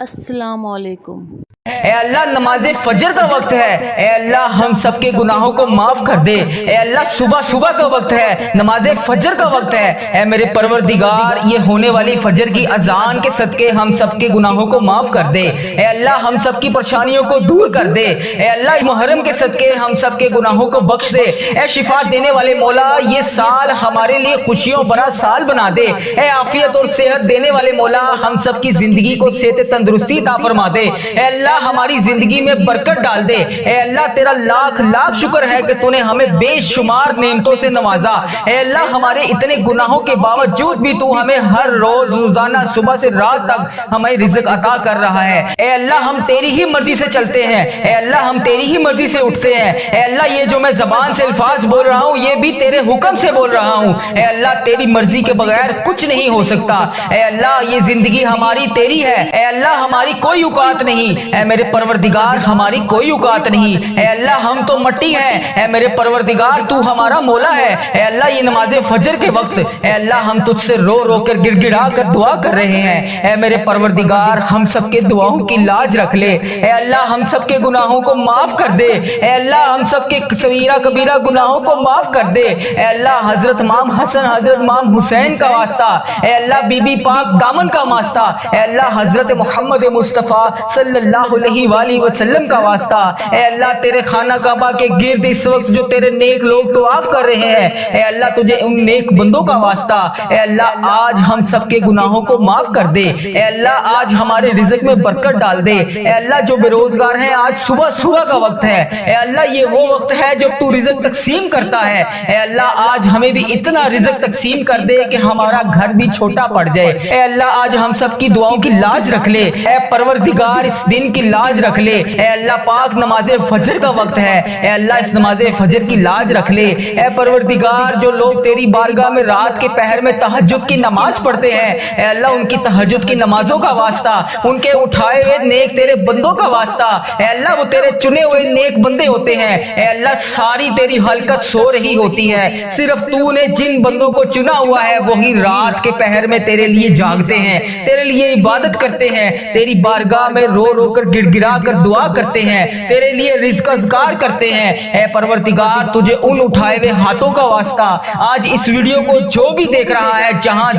अस्सलाम वालेकुम। اے اللہ نماز فجر کا وقت ہے، اے اللہ ہم سب کے گناہوں کو معاف کر دے۔ اے اللہ صبح کا وقت ہے، نماز فجر کا وقت ہے، اے میرے پروردگار یہ ہونے والی فجر کی اذان کے صدقے ہم سب کے گناہوں کو معاف کر دے۔ اے اللہ ہم سب کی پریشانیوں کو دور کر دے۔ اے اللہ محرم کے صدقے ہم سب کے گناہوں کو بخش دے۔ اے شفا دینے والے مولا یہ سال ہمارے لیے خوشیوں بھرا سال بنا دے۔ اے عافیت اور صحت دینے والے مولا ہم سب کی زندگی کو صحت تندرستی عطا فرما دے۔ اے اللہ ہماری زندگی میں برکت ڈال دے۔ اے اللہ تیرا لاکھ لاکھ شکر ہے کہ تو نے ہمیں بے شمار نعمتوں سے نوازا۔ اے اللہ ہمارے اتنے گناہوں کے باوجود بھی تو ہمیں ہر روز روزانہ صبح سے رات تک ہمیں رزق عطا کر رہا ہے۔ اے اللہ ہم تیری ہی مرضی سے چلتے ہیں، اے اللہ ہم تیری ہی مرضی سے اٹھتے ہیں۔ اے اللہ یہ جو میں زبان سے الفاظ بول رہا ہوں یہ بھی تیرے حکم سے بول رہا ہوں۔ اے اللہ تیری مرضی کے بغیر کچھ نہیں ہو سکتا۔ اے اللہ یہ زندگی ہماری تیری ہے، اے اللہ ہماری کوئی اوقات نہیں۔ اے میرے پروردگار ہماری کوئی اوقات نہیں۔ اے اللہ ہم تو مٹی ہیں، اے میرے پروردگار تو ہمارا مولا ہے۔ اے اللہ یہ نماز فجر کے وقت اے اللہ ہم تجھ سے رو رو کر گڑ گڑا کر دعا کر رہے ہیں۔ اے میرے پروردگار ہم سب کے دعاؤں کی لاج رکھ لے۔ اے اللہ ہم سب کے گناہوں کو معاف کر دے۔ اے اللہ ہم سب کے صغیرہ کبیرہ گناہوں کو معاف کر دے۔ اے اللہ حضرت امام حسن حضرت امام حسین کا واسطہ، اے اللہ بی بی پاک دامن کا واسطہ، اے اللہ حضرت محمد مصطفیٰ صلی اللہ علیہ وآلہ وسلم کا واسطہ، اے اللہ تیرے خانہ کعبہ کے گرد اس وقت جو تیرے نیک لوگ طواف کر رہے ہیں، اے اللہ تجھے ان نیک بندوں کا واسطہ، اے اللہ آج ہم سب کے گناہوں کو معاف کر دے۔ اے اللہ آج ہمارے رزق میں برکت ڈال دے۔ اے اللہ جو بے روزگار ہیں آج صبح کا وقت ہے، اے اللہ یہ وہ وقت ہے جب تو رزق تقسیم کرتا ہے۔ اے اللہ آج ہمیں بھی اتنا رزق تقسیم کر دے کہ ہمارا گھر بھی چھوٹا پڑ جائے۔ اے اللہ آج ہم سب کی دعاؤں کی لاج رکھ لے۔ اے پروردگار اس دن کی لاج رکھ لے۔ اے اللہ پاک نماز فجر کا وقت ہے، اے اللہ اس نماز فجر کی لاج رکھ لے۔ اے پروردگار جو لوگ تیری بارگاہ میں رات کے پہر میں تہجد کی نماز پڑھتے ہیں، اے اللہ ان کی تہجد کی نمازوں کا واسطہ، ان کے اٹھائے ہوئے نیک تیرے بندوں کا واسطہ، اے اللہ وہ تیرے چنے ہوئے نیک بندے ہوتے ہیں۔ اے اللہ ساری تیری خلقت سو رہی ہوتی ہے، صرف تو نے جن بندوں کو چنا ہوا ہے وہی رات کے پہر میں تیرے لیے جاگتے ہیں، تیرے لیے عبادت کرتے ہیں، تیری بارگاہ میں رو رو کر گڑ گڑا کر دعا کرتے ہیں، تیرے لیے رزق اذکار کرتے ہیں۔ اے پروردگار تجھے ان اٹھائے ہوئے ہاتھوں کا واسطہ، آج اس ویڈیو کو جو بھی دیکھ رہا ہے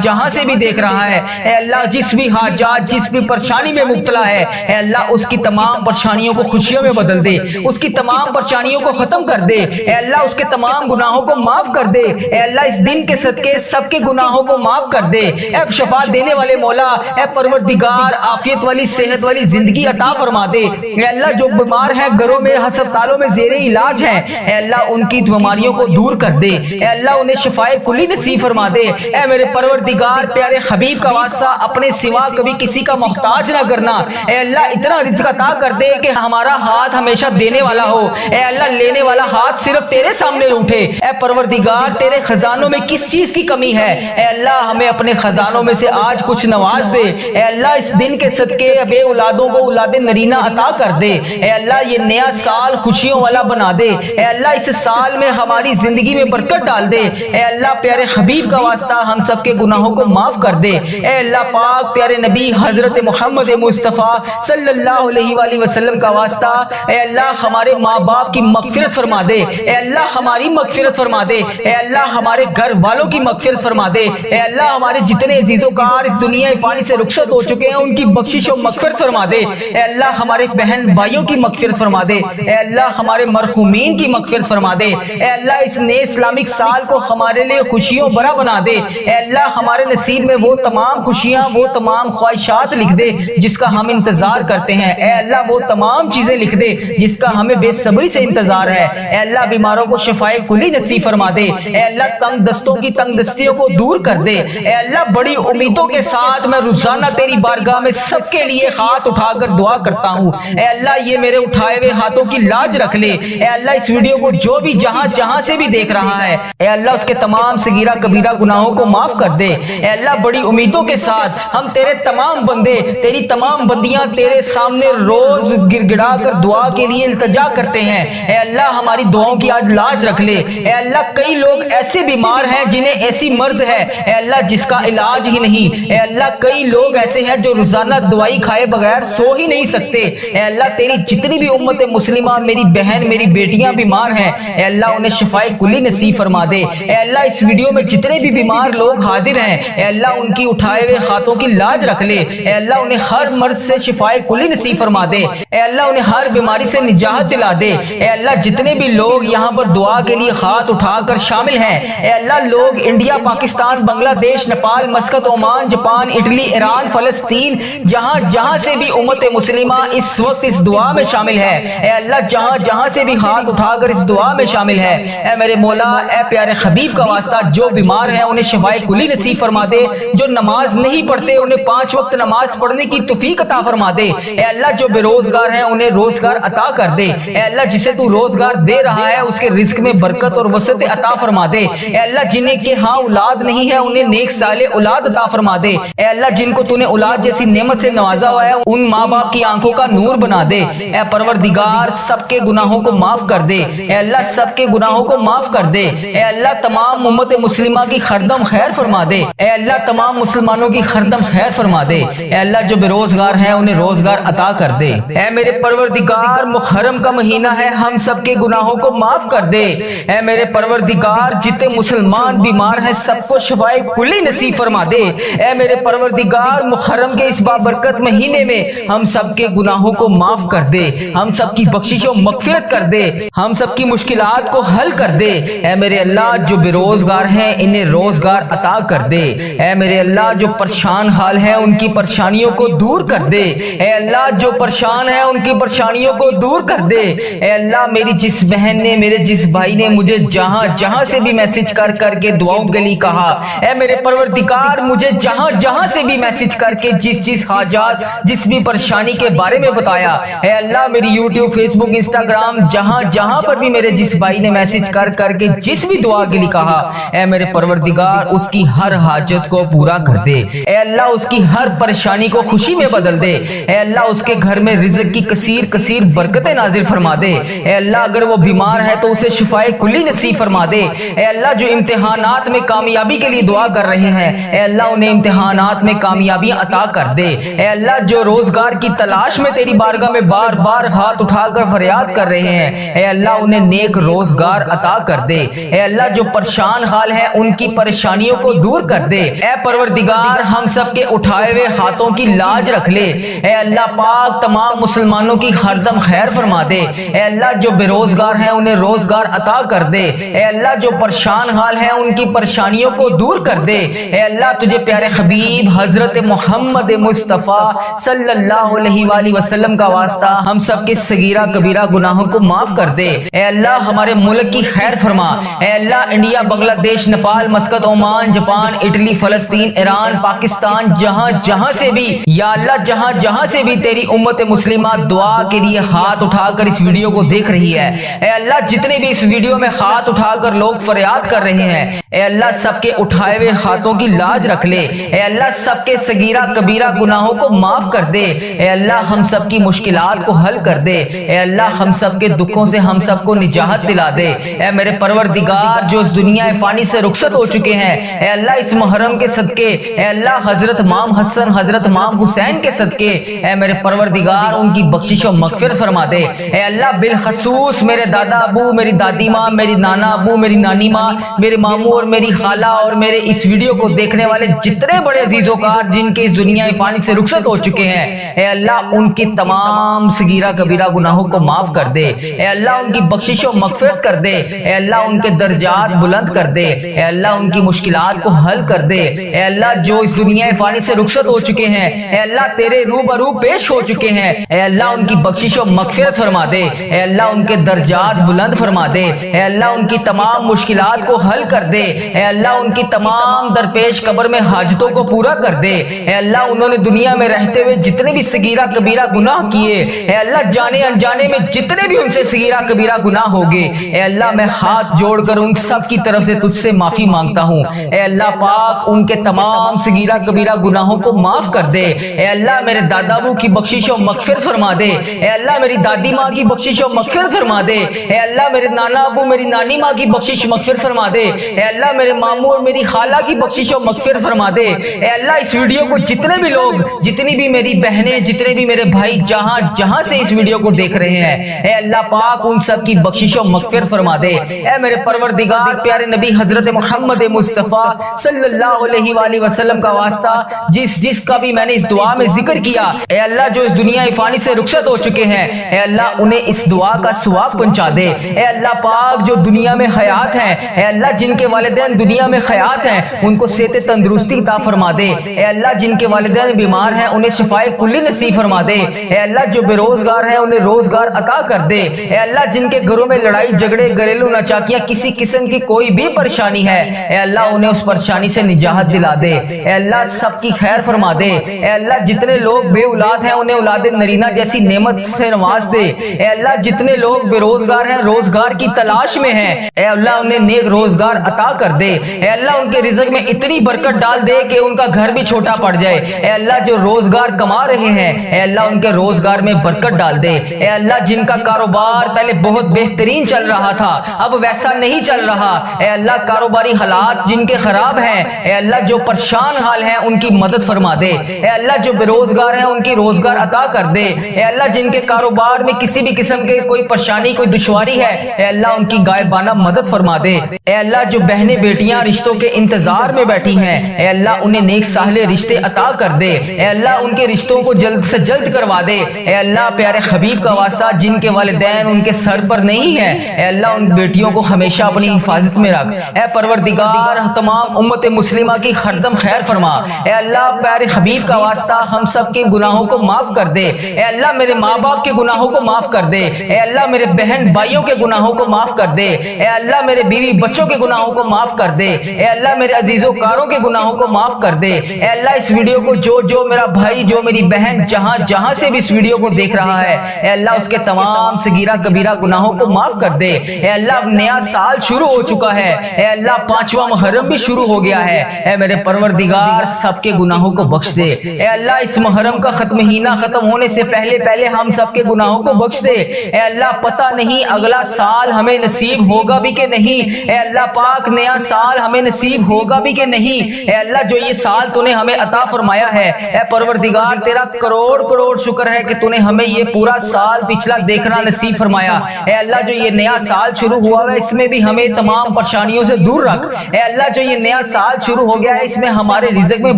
جہاں سے بھی دیکھ رہا ہے، اے اللہ جس بھی حاجات جس بھی پریشانی میں مبتلا ہے، اے اللہ اس کی تمام پریشانیوں کو خوشیوں میں بدل دے، اس کی تمام پریشانیوں کو ختم کر دے۔ اے اللہ اس کے تمام گناہوں کو معاف کر دے۔ اے اللہ اس دن کے صدقے سب کے گناہوں کو معاف کر دے۔ اے شفاعت دینے والے مولا، اے پروردگار عافیت والی صحت والی زندگی عطا فرما دے۔ اے اللہ جو بیمار ہیں گھروں میں ہسپتالوں میں زیر علاج ہیں، اے اللہ ان کی بیماریوں کو دور کر دے۔ اے اللہ انہیں شفائے کلی نصیب فرما دے۔ اے میرے پروردگار پیارے حبیب کا واسطہ اپنے سوا کبھی کسی کا محتاج نہ کرنا۔ اے اللہ اتنا رزق عطا کر دے کہ ہمارا ہاتھ ہمیشہ دینے والا ہو، اے اللہ لینے والا ہاتھ صرف تیرے سامنے اٹھے۔ اے پروردگار تیرے خزانوں میں کس چیز کی کمی ہے، اے اللہ ہمیں اپنے خزانوں میں سے آج کچھ نواز دے۔ اے اللہ اس دن کے صدقے بے اولادوں کو اولاد نرینہ عطا کر دے۔ اے اللہ یہ نیا سال خوشیوں والا بنا دے۔ اے اللہ اس سال میں ہماری زندگی میں برکت ڈال دے۔ اے اللہ پیارے حبیب کا واسطہ ہم سب کے گناہوں کو معاف کر دے۔ اے اللہ پاک پیارے نبی حضرت محمد مصطفیٰ صلی اللہ علیہ وآلہ وسلم کا واسطہ، اے اللہ ہمارے ماں باپ کی مغفرت فرما دے۔ اے اللہ ہماری مغفرت فرما دے۔ اے اللہ ہمارے گھر والوں کی مغفرت فرما دے۔ اے اللہ ہمارے جتنے عزیز و کار اس دنیا فانی سے رخصت ہو چکے ہیں ان کی بخشش و مغفرت فرما دے۔ اے اللہ ہمارے بہن بھائیوں کی مغفرت فرما دے۔ اے اللہ ہمارے مرحومین کی مغفرت فرما دے۔ اے اللہ اس نئے اسلامک سال کو ہمارے لیے خوشیوں بھرا بنا دے۔ اے اللہ ہمارے نصیب میں وہ تمام خوشیاں وہ تمام خواہشات لکھ دے جس کا ہم انتظار کرتے ہیں۔ اے اللہ وہ تمام چیزیں لکھ دے جس کا ہمیں بے صبری سے انتظار ہے۔ اے اللہ بیماروں کو شفائے کلی نصیب فرما دے۔ اے اللہ تنگ دستوں کی تنگ دستیوں کو دور کر دے۔ اے اللہ بڑی امیدوں کے ساتھ میں روزانہ تیری بارگاہ میں سب کے لیے ہاتھ اٹھا کر دعا करता हूँ। ए अल्लाह ये मेरे उठाए हुए हाथों की लाज रख ले। ए अल्लाह इस वीडियो को जो भी जहां जहां से भी देख रहा है, ए अल्लाह उसके तमाम सगीरा कबीरा गुनाहों को माफ कर दे। ए अल्लाह बड़ी उम्मीदों के साथ हम तेरे तमाम बंदे, तेरी तमाम बंदियां तेरे सामने रोज गिड़गिड़ा कर दुआ के लिए इल्तिजा करते हैं। ए अल्लाह हमारी दुआओं की आज लाज रख ले। ए अल्लाह कई लोग ऐसे बीमार हैं जिन्हें ऐसी मर्द है ए अल्लाह जिसका इलाज ही नहीं। ए अल्लाह कई लोग ऐसे हैं जो रोजाना दवाई खाए बगैर सो ही नहीं सकते। ए अल्लाह तेरी जितनी भी उम्मत मुस्लिमा, मेरी बहन मेरी बेटियां बीमार हैं, ए अल्लाह उन्हें शिफाए कुली नसीब फरमा दे। ए अल्लाह इस वीडियो में जितने भी बीमार लोग हाजिर हैं, ए अल्लाह उनकी उठाए हुए हाथों की लाज रख ले। ए अल्लाह उन्हें हर मर्ज से शिफाए कुली नसीब फरमा दे। ए अल्लाह उन्हें हर बीमारी से निजात दिला दे। ए अल्लाह जितने भी लोग यहाँ पर दुआ के लिए हाथ उठाकर शामिल हैं, ए अल्लाह लोग India, Pakistan, Bangladesh, Nepal, Muscat, Oman, Japan, Italy, Iran, फलस्तीन, जहाँ जहाँ से भी उम्मत मुस्लिमा इस वक्त इस दुआ में शामिल है, ए अल्लाह जहाँ जहाँ से भी हाथ उठाकर इस दुआ में शामिल है, ए मेरे मौला, ए प्यारे हबीब का वास्ता, जो बीमार है उन्हें शिफाए कुली नसीब फरमा दे। जो नमाज नहीं पढ़ते उन्हें 5 वक्त नमाज पढ़ने की तौफीक अता फरमा दे। ए अल्लाह जो बेरोजगार है उन्हें रोजगार अता कर दे। ए अल्लाह जिसे तू रोजगार दे रहा है उसके रिस्क में बरकत और वसअत अता फरमा दे। ए अल्लाह जिन्हें के हाँ औलाद नहीं है उन्हें नेक साले औलाद अता फरमा दे। ए अल्लाह जिनको तूने औलाद जैसी नेमत से नवाजा हुआ है उन माँ बाप की आंखों का नूर बना दे। ए परवरदिगार सबके गुनाहों को माफ कर दे। ए अल्लाह सबके गुनाहों को माफ कर दे। ए अल्लाह तमाम उम्मत मुस्लिमा की खरदम खैर फरमा दे। ए अल्लाह तमाम मुसलमानों की खरदम खैर फरमा दे। ए अल्लाह जो बेरोजगार हैं उन्हें रोजगार अता कर दे। ए मेरे परवरदिगार मुहर्रम का महीना है, हम सबके गुनाहों को माफ कर दे। ए मेरे परवरदिगार जितने मुसलमान बीमार हैं सबको शिफाए कुली नसीब फरमा दे। ए मेरे परवरदिगार मुहर्रम के इस बाबरकत महीने में हम सबके गुनाहों को माफ कर दे, हम सबकी बख्शिश और मगफिरत कर दे, हम सबकी मुश्किलात को हल कर दे। ए मेरे अल्लाह जो बेरोजगार हैं इन्हें रोजगार अता कर दे। ए मेरे अल्लाह जो परेशान हाल है उनकी परेशानियों को दूर कर दे। ए अल्लाह जो परेशान है उनकी परेशानियों को दूर कर दे। ए अल्लाह मेरी जिस बहन ने, मेरे जिस भाई ने मुझे जहां जहां से भी मैसेज कर करके दुआओं के लिए कहा, ए मेरे परवरदिगार मुझे जहां जहां से भी मैसेज करके जिस हाजात, जिस भी परेशानी के बारे में बताया, ए अल्लाह मेरी यूट्यूब, फेसबुक, इंस्टाग्राम, जहां जहां पर भी मेरे जिस भाई ने मैसेज कर करके जिस भी दुआ के लिए कहा, ए मेरे परवरदिगार उसकी हर हाजत को पूरा कर दे। ए अल्लाह उसकी हर परेशानी को खुशी में बदल दे। ए अल्लाह उसके घर में रिज़्क़ की कसीर कसीर बरकतें नाजिल फरमा दे। ए अल्लाह अगर वो बीमार है तो उसे शिफाए कुली नसीब फरमा दे। ए अल्लाह जो इम्तिहानात में कामयाबी के लिए दुआ कर रहे हैं, ए अल्लाह उन्हें इम्तिहानात में कामयाबियां अता कर दे। ए अल्लाह जो रोजगार की तलाश में तेरी बारगाह में बार बार हाथ उठाकर फरियाद कर रहे हैं, ए अल्लाह उन्हें नेक रोजगार अता कर दे। ए अल्लाह जो परेशान हाल है उनकी परेशानियों को दूर कर दे। ए परवरदिगार हम सब के उठाए हुए हाथों की लाज रख ले। ए अल्लाह पाक तमाम मुसलमानों की हरदम खैर फरमा दे। ए अल्लाह जो बेरोजगार हैं उन्हें रोजगार अता कर दे। ए अल्लाह जो परेशान हाल है उनकी परेशानियों को दूर कर दे। ए अल्लाह तुझे प्यारे हबीब हजरत मोहम्मद मुस्तफ़ा सल्लल्लाहु अलैहि वसल्लम का वास्ता हम सब के सगीरा कबीरा गुनाहों को माफ कर दे। ए अल्लाह हमारे मुल्क की खैर फरमा। ए अल्लाह India, Bangladesh, Nepal, Muscat, Oman, Japan, Italy, फलस्तीन, ईरान, पाकिस्तान, जहां जहां से भी, या अल्लाह जहां जहां से भी तेरी उम्मत मुस्लिमा दुआ के लिए हाथ उठाकर इस वीडियो को देख रही है, ए अल्लाह जितने भी इस वीडियो में हाथ उठाकर लोग फरियाद कर रहे हैं, ए अल्लाह सबके उठाए हुए हाथों की लाज रख ले। ए अल्लाह सबके सगीरा कबीरा गुनाहों को माफ कर दे। ए अल्लाह हम सब की मुश्किलात को हल कर दे। ए अल्लाह हम सब के दुखों से हम सबको निजात दिला दे। ए मेरे परवरदिगार जो इस दुनिया फानी से रुखसत हो चुके हैं, ए अल्लाह इस मुहर्रम के सदके, ए अल्लाह हजरत इमाम हसन, हजरत इमाम हुसैन के सदके, ए मेरे परवरदिगार उनकी बख्शिश और मगफिरत फरमा दे। ए अल्लाह बिलखसूस मेरे दादा अबू, मेरी दादी माँ, मेरी नाना अबू, मेरी नानी माँ, मेरे मामू और मेरी खाला और मेरे इस वीडियो को देखने वाले जितने बड़े अजीजोकार जिनके इस दुनिया फानी से रुखसत हो चुके हैं, ए अल्लाह उनकी तमाम सगीरा कबीरा गुनाहों को माफ कर दे। ए अल्लाह उनकी बख्शिश और मगफिरत कर दे। ए अल्लाह उनके दर्जात बुलंद कर दे। ए अल्लाह उनकी मुश्किलात को हल कर दे। ए अल्लाह जो इस दुनिया फानी से रुखसत हो चुके हैं, ए अल्लाह तेरे रूबरू पेश हो चुके हैं, ए अल्लाह उनकी बख्शिश और मगफिरत फरमा दे। ए अल्लाह उनके दर्जात बुलंद फरमा दे। ए अल्लाह उनकी तमाम मुश्किलात को हल कर दे। ए अल्लाह उनकी तमाम दरपेश कब्र में हाजतों को पूरा कर दे। ए अल्लाह उन्होंने दुनिया में रहते हुए जितने भी सगीरा कबीरा गुनाह किए, ए अल्लाह जाने अनजाने में जितने भी उनसे सगीरा कबीरा गुनाह होंगे, ए अल्लाह मैं हाथ जोड़कर उन सब की तरफ से तुझसे माफी मांगता हूँ। ए अल्लाह पाक उनके तमाम सगीरा कबीरा गुनाहों को माफ कर दे। ए अल्लाह मेरे दादा अबू की बख्शिश और मगफिरत फरमा दे। ए अल्लाह मेरी दादी माँ की बख्शिश और मगफिरत फरमा दे। ए अल्लाह मेरे नाना अबू मेरी नानी माँ की बख्शिश मगफिरत फरमा दे। ए अल्लाह मेरे मामू और मेरी खाला की बख्शिश और मगफिरत फरमा दे। ए अल्लाह इस वीडियो को जितने भी लोग, जितनी भी मेरी बहनें, जितने भी मेरे भाई जहां जहां से इस वीडियो को देख रहे हैं, ए अल्लाह पाक उन सब की बख्शिश और मगफिरत फरमा दे। ए मेरे परवरदिगार प्यारे नबी हजरत मोहम्मद मुस्तफ़ा सल्लल्लाहु अलैहि वसल्लम का वास्ता जिसका भी मैंने इस दुआ में जिक्र किया, ए अल्लाह जो इस दुनिया फानी से रुखसत हो चुके हैं, ए अल्लाह उन्हें इस दुआ का सवाब पहुंचा दे। ए अल्लाह पाक जो दुनिया में हयात हैं, ए अल्लाह जिनके वालिदैन दुनिया में हयात हैं उनको सेहत तंदुरुस्ती अता फरमा दे। ए अल्लाह जिनके वालिदैन बीमार हैं उन्हें शिफाए कुल्ली नसीब फरमा दे। ए अल्लाह जो बेरोजगार हैं उन्हें रोजगार अता कर दे। ए अल्लाह जिनके घरों में लड़ाई झगड़े घरेलू नाचाकियां किसी किस्म की कोई भी परेशानी है, ए अल्लाह उन्हें उस परेशानी से निजात दिला दे। ए अल्लाह सबकी खैर फरमा दे। ए अल्लाह जितने लोग बे औलाद हैं उन्हें औलाद नरीना जैसी नेमत से नवाज दे। ए अल्लाह जितने लोग बेरोजगार हैं, रोजगार की तलाश में हैं, ए अल्लाह उन्हें नेक रोजगार अता कर दे। ए अल्लाह उनके रिज़्क़ में इतनी बरकत डाल दे कि उनका घर भी छोटा पड़ जाए। ए अल्लाह जो रोजगार कमा रहे हैं, ए अल्लाह उनके रोजगार में बरकत डाल दे। ए अल्लाह जिनका कारोबार पहले बहुत बेहतरीन चल रहा था अब वैसा नहीं चल रहा, ए अल्लाह कारोबारी हालात जिनके खराब हैं, ए अल्लाह जो परेशान हाल हैं उनकी मदद फरमा दे। ए अल्लाह जो बेरोजगार हैं उनकी रोजगार अता कर दे। ए अल्लाह जिनके कारोबार में किसी भी किस्म के कोई परेशानी कोई दुश्वारी है, ए अल्लाह उनकी गायबाना मदद फरमा दे। ए अल्लाह जो बहनें बेटियां रिश्तों के इंतजार में बैठी हैं, ए अल्लाह उन्हें नेक साहले रिश्ते अता कर दे। ए अल्लाह उनके रिश्तों को जल्द से जल्द करवा दे। ए अल्लाह प्यारे हबीब का वास्ता जिनके वालिदैन उनके सर पर नहीं है, ए अल्लाह उन बेटियों को हमेशा अपनी हिफाजत में रख। ए परवरदिगार तमाम उम्मत मुस्लिमा की हरदम खैर फरमा। ए अल्लाह प्यारे हबीब का वास्ता हम सब के गुनाहों को माफ कर दे। ए अल्लाह मेरे माँ बाप के गुनाहों को माफ कर दे। ए अल्लाह मेरे बहन भाइयों के गुनाहों को माफ कर दे। ए अल्लाह मेरे बीवी बच्चों के गुनाहों को माफ कर दे। ए अल्लाह मेरे अजीजों कारों के गुनाहों को माफ कर दे। ए अल्लाह इस वीडियो को जो मेरा भाई जो मेरी बहन जहां जहां से भी इस वीडियो को देख रहा है, ए अल्लाह उसके तमाम सगीरा कबीरा गुनाहों को माफ कर दे। ए अल्लाह नया साल शुरू हो चुका है, ए अल्लाह 5वां मुहर्रम भी शुरू हो गया है, ए मेरे परवरदिगार सबके गुनाहों को बख्श दे। ए अल्लाह इस मुहर्रम का महीना खत्म होने से पहले हम सबके गुनाहों को बख्श दे। ए अल्लाह पता नहीं अगला साल हमें नसीब होगा भी कि नहीं, ए अल्लाह पाक नया साल हमें नसीब होगा भी कि नहीं। ए अल्लाह जो ये साल तूने हमें अता फरमाया है, ए परवरदिगार तेरा करोड़ करोड़ शुक्र है कि तूने हमें ये पूरा साल पिछला देखना नसीब फरमाया। ए अल्लाह जो ये नया साल शुरू हुआ है इसमें भी हमें तमाम परेशानियों से दूर रख। ए अल्लाह जो ये नया साल शुरू हो गया है इसमें हमारे रिज़्क़ में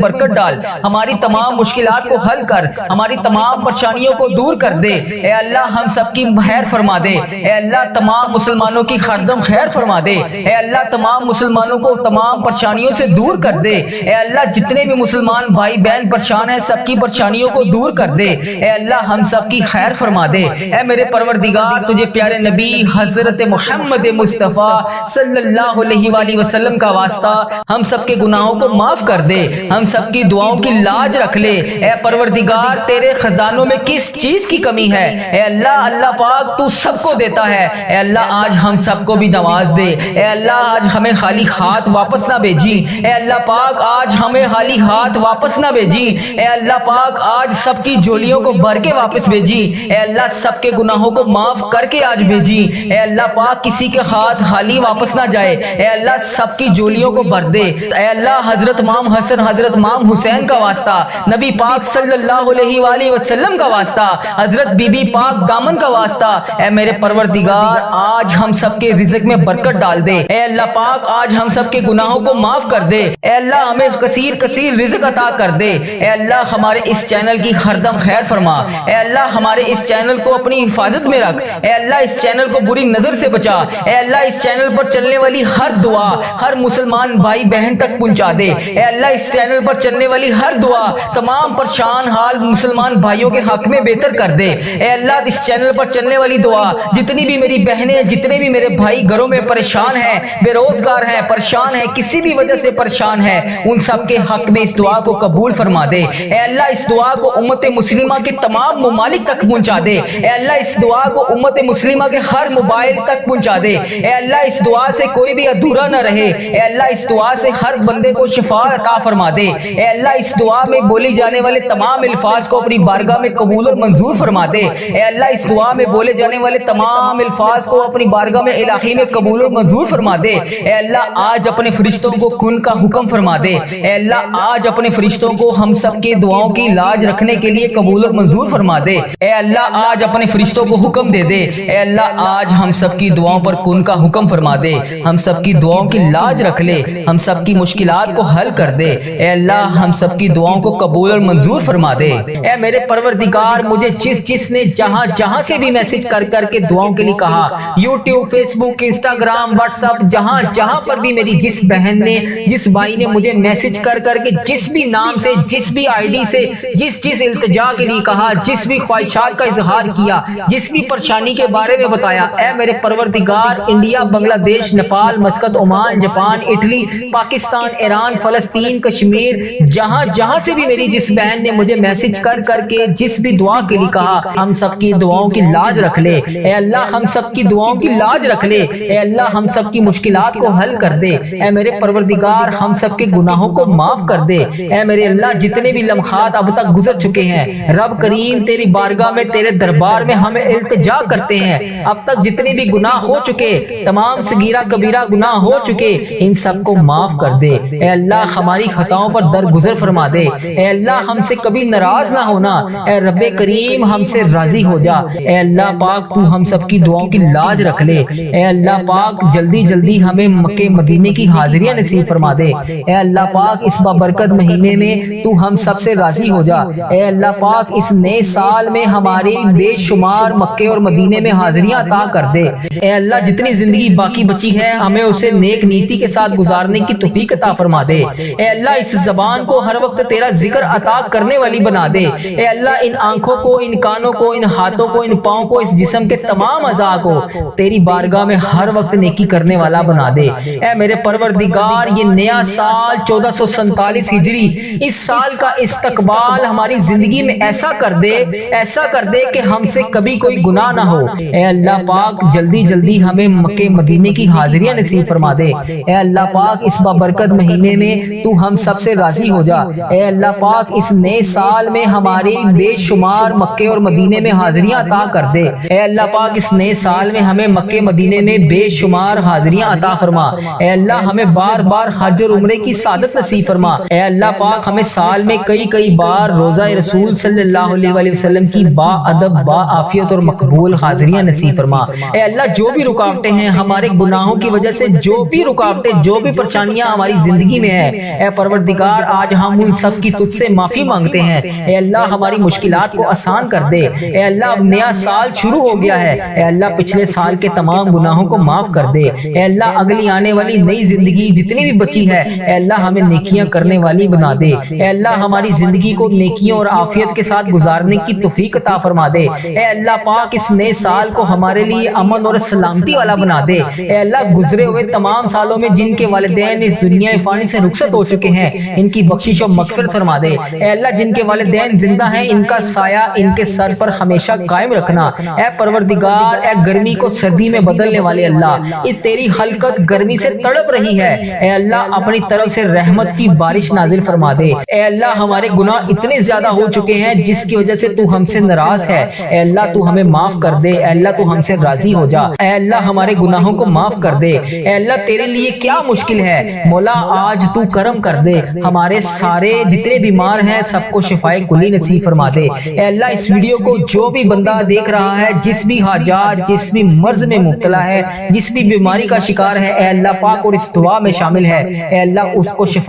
बरकत डाल, हमारी तमाम मुश्किलात को हल कर, हमारी तमाम परेशानियों को दूर कर दे। ए अल्लाह हम सबकी खैर फरमा दे। ए अल्लाह तमाम मुसलमानों की हरदम खैर फरमा दे। ए अल्लाह तमाम मुसलमानों को तमाम परेशानियों से दूर कर दे। ए अल्लाह जितने भी मुसलमान भाई बहन परेशान हैं सबकी परेशानियों को दूर कर दे। ए अल्लाह हम सबकी खैर फरमा दे। ए मेरे परवरदिगार तुझे प्यारे नबी हजरत मोहम्मद मुस्तफ़ा सल्लल्लाहु अलैहि वसल्लम का वास्ता हम सबके गुनाहों को माफ कर दे, हम सबकी दुआओं की लाज रख ले। ए परवरदिगार तेरे खजानों में किस चीज की कमी है, ए अल्लाह अल्लाह पाक तू सबको देता है। ए अल्लाह आज हम सबको भी नवाज दे। ए अल्लाह आज हमें खाली हाथ वापस ना भेजी। ए अल्लाह पाक आज हमें खाली हाथ वापस ना भेजी। ए अल्लाह पाक आज सबकी झोलियों को भर के वापस भेजी। ए अल्लाह सबके गुनाहों को माफ करके आज भेजी। ए अल्लाह पाक किसी के हाथ खाली वापस ना जाए। ए अल्लाह सबकी झोलियों को भर दे। ए अल्लाह हजरत इमाम हसन हजरत इमाम हुसैन का वास्ता, नबी पाक सल्लल्लाहु अलैहि वसल्लम का वास्ता, हजरत बीबी पाक दामन का वास्ता, ए मेरे परवरदिगार आज हम सबके रिज़्क़ में बरकत डाल दे। ए अल्लाह पाक आज हम सबके गुनाहों को माफ कर दे। ए अल्लाह हमें कसीर कसीर रिज़्क़ अता कर दे। ए अल्लाह हमारे इस चैनल की हरदम खैर फरमा। ए अल्लाह हमारे इस चैनल को अपनी हिफाजत में रख। ए अल्लाह इस चैनल को बुरी नजर से बचा। ए अल्लाह इस चैनल पर चलने वाली हर दुआ हर मुसलमान भाई बहन तक पहुंचा दे। ए अल्लाह इस चैनल पर चलने वाली हर दुआ तमाम परेशान हाल मुसलमान भाइयों के हक में बेहतर कर दे। ए अल्लाह इस चैनल पर चलने वाली दुआ जितनी भी मेरी बहनें जितने भी मेरे भाई घरों में परेशान हैं, बेरोजगार हैं, परेशान हैं, किसी भी वजह से परेशान हैं, उन सब के हक में इस दुआ को कबूल फरमा दे। ए अल्लाह इस दुआ को उम्मत मुस्लिमा के तमाम ममालिक तक पहुंचा दे। ए अल्लाह इस दुआ को उम्मत मुस्लिमा के हर मोबाइल तक पहुंचा दे। ए अल्लाह इस दुआ से कोई भी अधूरा न रहे। ए अल्लाह इस दुआ से हर बंदे को शिफा अता फरमा दे। ए अल्लाह इस दुआ में बोली जाने वाले तमाम अल्फाज को अपनी बारगाह में कबूल और मंजूर फरमा दे। ए अल्लाह इस दुआ में बोले जाने वाले तमाम अल्फाज को अपनी बारगाह में इलाही में कबूल और मंजूर फरमा दे। ए अल्लाह आज अपने फरिश्तों को कुन का हुक्म फरमा दे। ए अल्लाह आज अपने फरिश्तों को हम सब के दुआओं की लाज रखने के लिए कबूल और मंजूर फरमा दे। ए अल्लाह आज अपने फरिश्तों को हुक्म दे दे। ए अल्लाह आज हम सब की दुआओं पर कुन का हुक्म फरमा दे। हम सब की दुआओं की लाज रख ले। हम सब की मुश्किलात को हल कर दे। ए अल्लाह हम सब की दुआओं को कबूल और मंजूर फरमा दे। ए मेरे परवरदिगार, मुझे जिसने जहां जहां से भी मैसेज कर करके दुआओं के लिए कहा, यूट्यूब, फेसबुक, इंस्टाग्राम, व्हाट्सएप, जहां जहां पर भी मेरी जिस बहन ने, जिस भाई ने मुझे मैसेज कर करके जिस भी नाम से, जिस भी आईडी से, जिस इल्तिजा के लिए कहा, जिस भी ख्वाहिशात का इजहार किया, जिस भी परेशानी के बारे में बताया, ऐ मेरे परवरदिगार, India, Bangladesh, Nepal, Muscat, Oman, Japan, Italy, Pakistan, Iran, फलस्तीन, कश्मीर, जहां जहां से भी मेरी जिस बहन ने मुझे मैसेज कर करके जिस भी दुआ के लिए कहा, हम सबकी दुआओं की लाज रख ले। ए अल्लाह हम सबकी दुआओं की लाज रख ले। ए अल्लाह हम सबकी मुश्किलात को हल कर दे। ए मेरे परवरदिगार, हम सबके गुनाहों को माफ कर दे। ए मेरे अल्लाह, जितने भी लम्हात अब तक गुजर चुके हैं, रब करीम तेरी बारगाह में, तेरे दरबार में हमें इल्तिजा करते हैं, अब तक जितने भी गुनाह हो चुके, तमाम सगीरा कबीरा गुनाह हो चुके, इन सबको माफ कर दे। ए अल्लाह हमारी खताओं पर दरगुजर फरमा दे। ए अल्लाह हमसे कभी नाराज ना होना। ए रब्बे करीम हमसे राजी हो जा। ए अल्लाह पाक, तू हम सबकी दुआओं की लाज रख ले। ए अल्लाह पाक, जल्दी जल्दी हमें मक्के मदीने की हाजिरियां नसीब फरमा दे। ए अल्लाह पाक, इस बाबरकत महीने में तू हम सब से राजी हो जा। ए अल्लाह पाक, इस नए साल में हमारी बेशुमार मक्के और मदीने में हाजिरियां अता कर दे। ए अल्लाह, जितनी जिंदगी बाकी बची है, हमें उसे नेक नीति के साथ गुजारने की तौफीक अता फरमा दे। ए अल्लाह, इस जबान को हर वक्त तेरा जिक्र अता करने वाली बना दे। ए अल्लाह, इन आंखों को, इन कानों को, इन हाथों को, इन पाँव को, इस जिस्म के तमाम अज़ा को तेरी बारगाह में हर वक्त नेकी करने वाला बना दे। ए मेरे परवरदिगार, ये नया साल 1447 हिजरी, इस साल का इस्तकबाल हमारी जिंदगी में ऐसा कर दे, ऐसा कर दे कि हमसे कभी कोई गुनाह ना हो। ए अल्लाह पाक, जल्दी जल्दी हमें मक्के मदीने की हाजिरियां नसीब फरमा दे। ए अल्लाह पाक, इस बाबरकत महीने में तू हम सब से राजी हो जा। ए अल्लाह पाक, इस नए साल में हमारी बेशुमार मक्के और मदीने में हाजिरियां अता कर दे। ए अल्लाह पाक, इस नए साल में हमें मक्के मदीने में बेशुमार हाजिरियां अता फरमा। ए अल्लाह, हमें बार बार हज और उम्रे की सादत नसीब फरमा। ए अल्लाह पाक, हमें साल में कई कई बार रोजा रसूल सल्लल्लाहु अलैहि वसल्लम की बा अदब, बा आफियत और मकबूल हाजिरियां नसीब फरमा। ए अल्लाह, जो भी रुकावटें हैं हमारे गुनाहों की वजह से, जो भी रुकावटें, जो भी परेशानियां हमारी जिंदगी में है, ए परवरदिगार, आज हम उन सब की तुझसे माफी मांगते हैं। ए अल्लाह, हमारी मुश्किलात को आसान कर दे। ए अल्लाह, अब नया साल शुरू हो गया है। ए अल्लाह, पिछले साल के तमाम गुनाहों को माफ कर दे। ए अल्लाह, अगली आने वाली नई जिंदगी जितनी भी बची है, ए अल्लाह, हमें नेकियां करने वाली बना दे। ए अल्लाह, हमारी जिंदगी को नेकियों और आफियत के साथ गुजारने की तौफीक अता फरमा दे। ए अल्लाह पाक, इस नए साल को हमारे लिए अमन और सलामती वाला बना दे। ए अल्लाह, गुजरे हुए तमाम सालों में जिनके वालिदैन इस दुनिया फानी से रुखसत हो चुके हैं, इनकी बख्शिश और मगफिरत फरमा दे। ए अल्लाह, जिनके वालिदैन जिंदा हैं, इनका साया इनके सर पर हमेशा कायम रखना। ए परवरदिगार, ए गर्मी को सर्दी में बदलने वाले अल्लाह, ये तेरी हलकत गर्मी से तड़प रही है। ए अल्लाह, अपनी तरफ से रहमत की बारिश नाजिल फरमा दे। ए अल्लाह, हमारे गुनाह इतने ज्यादा हो चुके हैं जिसकी वजह से तू हमसे नाराज है। ए अल्लाह, तू हमें माफ कर दे। ए अल्लाह, तू हमसे राजी हो जा। ए अल्लाह, हमारे गुनाहों को माफ कर दे। ए अल्लाह, तेरे लिए क्या मुश्किल है, मौला आज तू करम कर दे। हमारे सारे जितने बीमार हैं सबको शिफाए कुली नसीब फरमा दे। ए अल्लाह, इस वीडियो को जो भी बंदा देख रहा है, जिस भी हाजात, जिस भी मर्ज में मुब्तला है, जिस भी बीमारी का शिकार है, ए अल्लाह पाक और इस दुआ में शामिल है, ए अल्लाह उसको शिफा